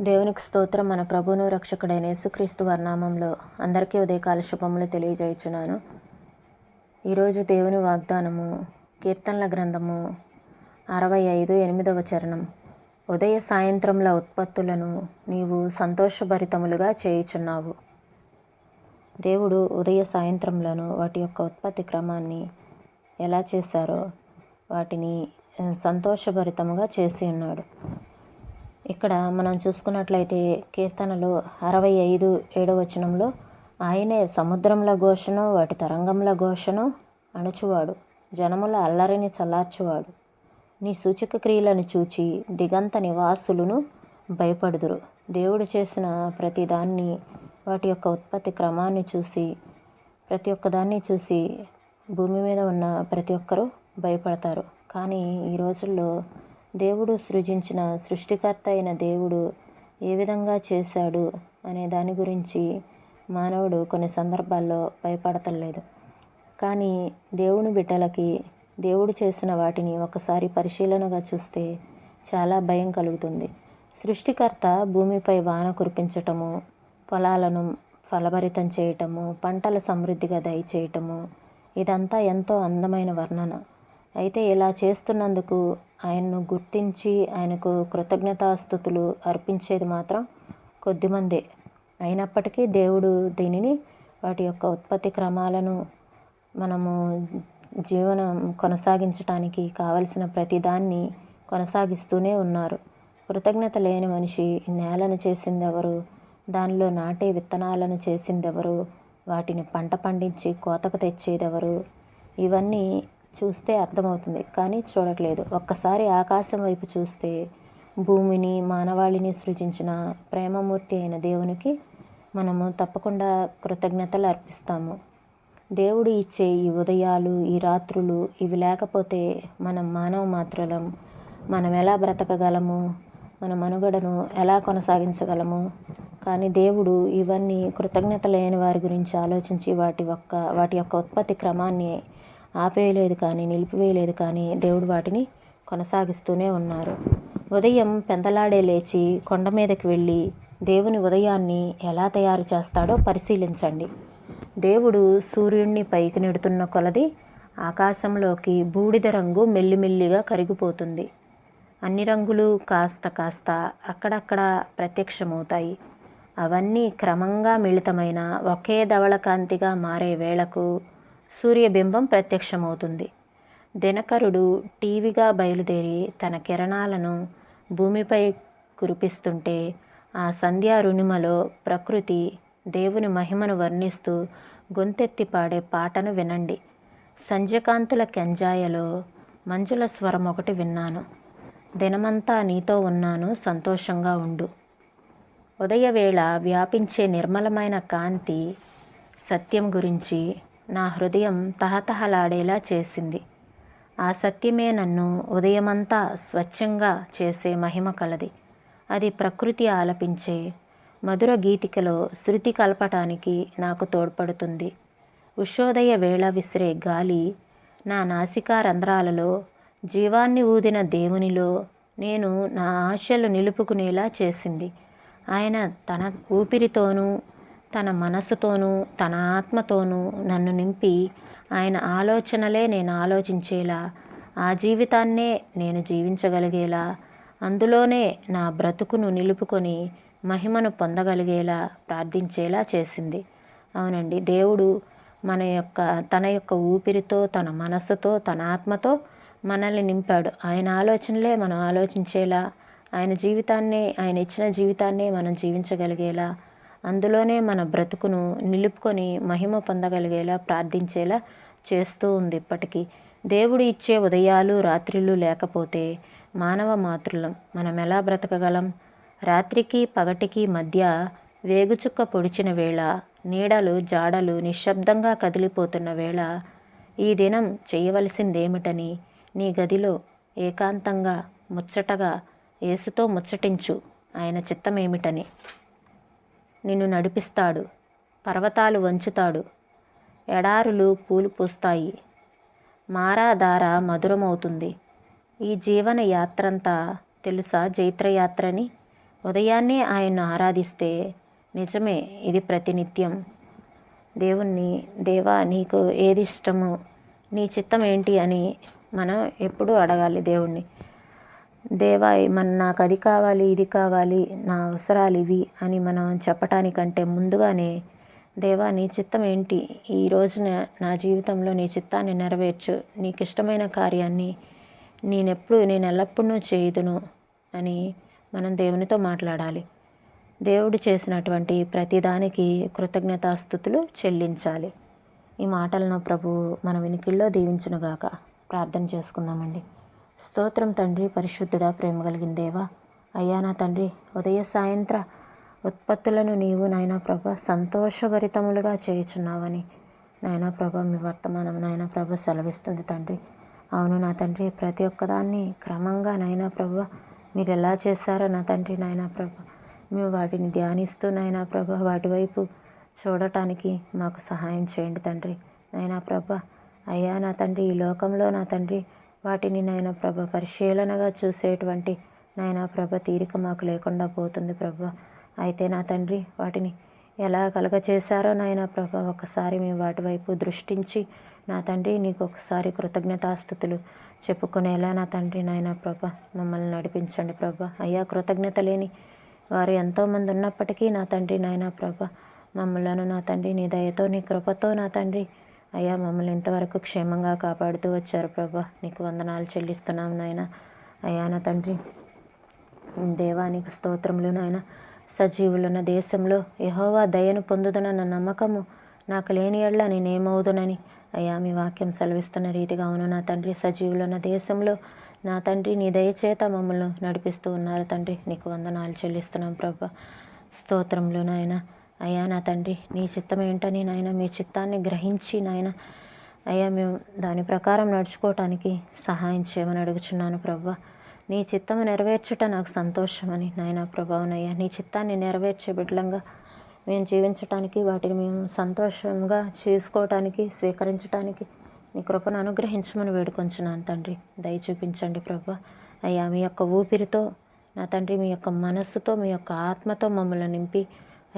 దేవునికి స్తోత్రం. మన ప్రభువును రక్షకుడైన యేసుక్రీస్తు వారి నామంలో అందరికీ ఉదయకాల శుభములు తెలియజేయుచున్నాను. ఈరోజు దేవుని వాగ్దానము కీర్తనల గ్రంథము 65:8 చరణం. ఉదయ సాయంత్రముల ఉత్పత్తులను నీవు సంతోషభరితములుగా చేయుచున్నావు. దేవుడు ఉదయ సాయంత్రములను వాటి యొక్క ఉత్పత్తి క్రమాన్ని ఎలా చేశారో వాటిని సంతోషభరితముగా చేసి ఉన్నాడు. ఇక్కడ మనం చూసుకున్నట్లయితే కీర్తనలు 65:7 ఆయనే సముద్రముల ఘోషను వాటి తరంగముల ఘోషను అణుచువాడు, జనముల అల్లరిని చల్లార్చువాడు. నీ సూచక క్రియలను చూచి దిగంత నివాసులను భయపడుదురు. దేవుడు చేసిన ప్రతి దాన్ని వాటి యొక్క ఉత్పత్తి క్రమాన్ని చూసి ప్రతి ఒక్క దాన్ని చూసి భూమి మీద ఉన్న ప్రతి ఒక్కరూ భయపడతారు. కానీ ఈ రోజుల్లో దేవుడు సృజించిన సృష్టికర్త అయిన దేవుడు ఏ విధంగా చేశాడు అనే దాని గురించి మానవుడు కొన్ని సందర్భాల్లో భయపడతలేదు. కానీ దేవుని బిడ్డలకి దేవుడు చేసిన వాటిని ఒకసారి పరిశీలనగా చూస్తే చాలా భయం కలుగుతుంది. సృష్టికర్త భూమిపై వాన కురిపించటము, పొలాలను ఫలభరితం చేయటము, పంటల సమృద్ధిగా దయచేయటము, ఇదంతా ఎంతో అందమైన వర్ణన. అయితే ఇలా చేస్తున్నందుకు ఆయన్ను గుర్తించి ఆయనకు కృతజ్ఞతాస్తుతులు అర్పించేది మాత్రం కొద్దిమందే. అయినప్పటికీ దేవుడు దీనిని వాటి యొక్క ఉత్పత్తి క్రమాలను మనము జీవనం కొనసాగించడానికి కావలసిన ప్రతిదాన్ని కొనసాగిస్తూనే ఉన్నారు. కృతజ్ఞత లేని మనిషి నేలను చేసిందెవరు, దానిలో నాటే విత్తనాలను చేసిందెవరు, వాటిని పంట పండించి కోతకు తెచ్చేదెవరు, ఇవన్నీ చూస్తే అర్థమవుతుంది. కానీ చూడట్లేదు. ఒక్కసారి ఆకాశం వైపు చూస్తే భూమిని మానవాళిని సృజించిన ప్రేమమూర్తి అయిన దేవునికి మనము తప్పకుండా కృతజ్ఞతలు అర్పిస్తాము. దేవుడు ఇచ్చే ఈ ఉదయాలు, ఈ రాత్రులు, ఇవి లేకపోతే మనం మానవ మాత్రులం. మనం ఎలా బ్రతకగలము, మన మనుగడను ఎలా కొనసాగించగలము? కానీ దేవుడు ఇవన్నీ కృతజ్ఞత లేని వారి గురించి ఆలోచించి వాటి యొక్క ఉత్పత్తి క్రమాన్ని ఆపేయలేదు కానీ నిలిపివేయలేదు. కానీ దేవుడు వాటిని కొనసాగిస్తూనే ఉన్నారు. ఉదయం పెందలాడే లేచి కొండ మీదకి వెళ్ళి దేవుని ఉదయాన్ని ఎలా తయారు చేస్తాడో పరిశీలించండి. దేవుడు సూర్యుడిని పైకి నెడుతున్న కొలది ఆకాశంలోకి బూడిద రంగు మెల్లిమెల్లిగా కరిగిపోతుంది. అన్ని రంగులు కాస్త కాస్త అక్కడక్కడ ప్రత్యక్షమవుతాయి. అవన్నీ క్రమంగా మిళితమైన ఒకే ధవళ కాంతిగా మారే వేళకు సూర్యబింబం ప్రత్యక్షమవుతుంది. దినకరుడు టీవీగా బయలుదేరి తన కిరణాలను భూమిపై కురిపిస్తుంటే ఆ సంధ్యా రుణిమలో ప్రకృతి దేవుని మహిమను వర్ణిస్తూ గొంతెత్తి పాడే పాటను వినండి. సంధ్యకాంతుల కెంజాయలో మంజుల స్వరం ఒకటి విన్నాను, దినమంతా నీతో ఉన్నాను సంతోషంగా ఉండు. ఉదయవేళ వ్యాపించే నిర్మలమైన కాంతి సత్యం గురించి నా హృదయం తహతహలాడేలా చేసింది. ఆ సత్యమే నన్ను ఉదయమంతా స్వచ్ఛంగా చేసే మహిమ కలది. అది ప్రకృతి ఆలపించే మధుర గీతికలో శృతి కలపటానికి నాకు తోడ్పడుతుంది. ఉషోదయ వేళ విసిరే గాలి నా నాసికా రంధ్రాలలో జీవాన్ని ఊదిన దేవునిలో నేను నా ఆశలు నిలుపుకునేలా చేసింది. ఆయన తన ఊపిరితోనూ తన మనసుతోనూ తన ఆత్మతోనూ నన్ను నింపి ఆయన ఆలోచనలే నేను ఆలోచించేలా, ఆ జీవితాన్నే నేను జీవించగలిగేలా, అందులోనే నా బ్రతుకును నిలుపుకొని మహిమను పొందగలిగేలా ప్రార్థించేలా చేసింది. అవునండి, దేవుడు తన యొక్క ఊపిరితో తన మనస్సుతో తన ఆత్మతో మనల్ని నింపాడు. ఆయన ఆలోచనలే మనం ఆలోచించేలా, ఆయన ఇచ్చిన జీవితాన్నే మనం జీవించగలిగేలా, అందులోనే మన బ్రతుకును నిలుపుకొని మహిమ పొందగలిగేలా ప్రార్థించేలా చేస్తూ ఉంది. ఇప్పటికీ దేవుడు ఇచ్చే ఉదయాలు రాత్రులు లేకపోతే మానవ మాతృలం మనం ఎలా బ్రతకగలం? రాత్రికి పగటికి మధ్య వేగుచుక్క పొడిచిన వేళ, నీడలు జాడలు నిశ్శబ్దంగా కదిలిపోతున్న వేళ ఈ దినం చేయవలసిందేమిటని నీ గదిలో ఏకాంతంగా ముచ్చటగా యేసుతో ముచ్చటించు. ఆయన చిత్తమేమిటని. నిన్ను నడిపిస్తాడు, పర్వతాలు వంచుతాడు, ఎడారులు పూలు పూస్తాయి, మారాధార మధురమవుతుంది. ఈ జీవన యాత్రంతా తెలుసా జైత్రయాత్రని? ఉదయాన్నే ఆయన్ను ఆరాధిస్తే నిజమే ఇది ప్రతినిత్యం దేవుణ్ణి, దేవా నీకు ఏది ఇష్టము, నీ చిత్తం ఏంటి అని మనం ఎప్పుడూ అడగాలి దేవుణ్ణి. దేవా నాకు అది కావాలి, ఇది కావాలి, నా అవసరాలు ఇవి అని మనం చెప్పటానికంటే ముందుగానే దేవా నీ చిత్తం ఏంటి, ఈ రోజున నా జీవితంలో నీ చిత్తాన్ని నెరవేర్చు, నీకు ఇష్టమైన కార్యాన్ని నేను ఎల్లప్పుడూ చేయుదును అని మనం దేవునితో మాట్లాడాలి. దేవుడు చేసినటువంటి ప్రతిదానికి కృతజ్ఞతాస్తుతులు చెల్లించాలి. ఈ మాటలను ప్రభు మన వినికిల్లో దీవించునుగాక. ప్రార్థన చేసుకుందామండి. స్తోత్రం తండ్రి, పరిశుద్ధుడా, ప్రేమ కలిగిన దేవా. అయ్యా నా తండ్రి, ఉదయ సాయంత్ర ఉత్పత్తులను నీవు నాయనా ప్రభ సంతోషభరితములుగా చేయుచున్నావని నాయనా ప్రభ మీ వర్తమానం నాయనా ప్రభ సెలవిస్తుంది తండ్రి. అవును నా తండ్రి, ప్రతి ఒక్కదాన్ని క్రమంగా నాయనా ప్రభ మీరు ఎలా చేశారో నా తండ్రి నాయనా ప్రభ మేము వాటిని ధ్యానిస్తూ నాయనా ప్రభ వాటి వైపు చూడటానికి మాకు సహాయం చేయండి తండ్రి. నాయనా ప్రభ అయ్యా నా తండ్రి, ఈ లోకంలో నా తండ్రి వాటిని నాయనా ప్రభ పరిశీలనగా చూసేటువంటి నాయనా ప్రభ తీరిక మాకు లేకుండా పోతుంది ప్రభ. అయితే నా తండ్రి వాటిని ఎలా కలగచేశారో నాయనా ప్రభ ఒకసారి మేము వాటి వైపు దృష్టించి నా తండ్రి నీకు ఒకసారి కృతజ్ఞతాస్తుతులు చెప్పుకునేలా నా తండ్రి నాయనా ప్రభ మమ్మల్ని నడిపించండి ప్రభ. అయ్యా కృతజ్ఞత లేని వారు ఎంతోమంది ఉన్నప్పటికీ నా తండ్రి నాయనా ప్రభ మమ్మలను నా తండ్రి నీ దయతో నీ కృపతో నా తండ్రి అయ్యా మమ్మల్ని ఇంతవరకు క్షేమంగా కాపాడుతూ వచ్చారు ప్రభ. నీకు వందనాలు చెల్లిస్తున్నాం నాయన. అయ్యా నా తండ్రి దేవానికి స్తోత్రములు నాయన. సజీవులున్న దేశంలో యెహోవా దయను పొందుదనన్న నమ్మకము నాకు లేని ఎడల నేనేమవుదునని అయ్యా మీ వాక్యం సెలవిస్తున్న రీతిగా అవును నా తండ్రి. సజీవులున్న దేశంలో నా తండ్రి నీ దయచేత మమ్మల్ని నడిపిస్తూ ఉన్నారు తండ్రి. నీకు వందనాలు చెల్లిస్తున్నాం ప్రభ. స్తోత్రములు నాయన. అయ్యా నా తండ్రి నీ చిత్తం ఏంటని నాయన మీ చిత్తాన్ని గ్రహించి నాయన అయ్యా మేము దాని ప్రకారం నడుచుకోవటానికి సహాయం చేయమని అడుగుచున్నాను ప్రభ. నీ చిత్తము నెరవేర్చుట నాకు సంతోషమని నాయన ప్రభావనయ్యా నీ చిత్తాన్ని నెరవేర్చే బిడ్డలంగా మేము జీవించటానికి వాటిని మేము సంతోషంగా చేసుకోవటానికి స్వీకరించటానికి నీ కృపను అనుగ్రహించమని వేడుకొంచున్నాను తండ్రి. దయ చూపించండి ప్రభ. అయ్యా మీ యొక్క ఊపిరితో నా తండ్రి మీ యొక్క మనస్సుతో మీ యొక్క ఆత్మతో మమ్మల్ని నింపి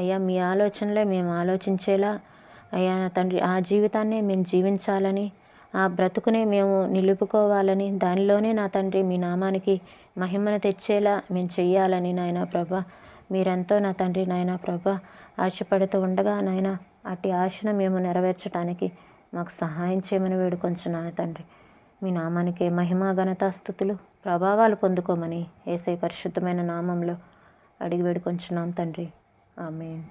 అయ్యా మీ ఆలోచనలే మేము ఆలోచించేలా అయ్యా నా తండ్రి ఆ జీవితాన్నే మేము జీవించాలని ఆ బ్రతుకునే మేము నిలుపుకోవాలని దానిలోనే నా తండ్రి మీ నామానికి మహిమను తెచ్చేలా మేము చెయ్యాలని నాయనా ప్రభ మీరెంతో నా తండ్రి నాయనా ప్రభ ఆశపడుతూ ఉండగా నాయన అట్టి ఆశను మేము నెరవేర్చడానికి మాకు సహాయం చేయమని వేడుకొంచున్నాను తండ్రి. మీ నామానికి మహిమ ఘనత స్తుతులు ప్రభావాలు పొందుకోమని యేసయ్య పరిశుద్ధమైన నామంలో అడిగి వేడుకొంచున్నాం తండ్రి. ఆమేన్.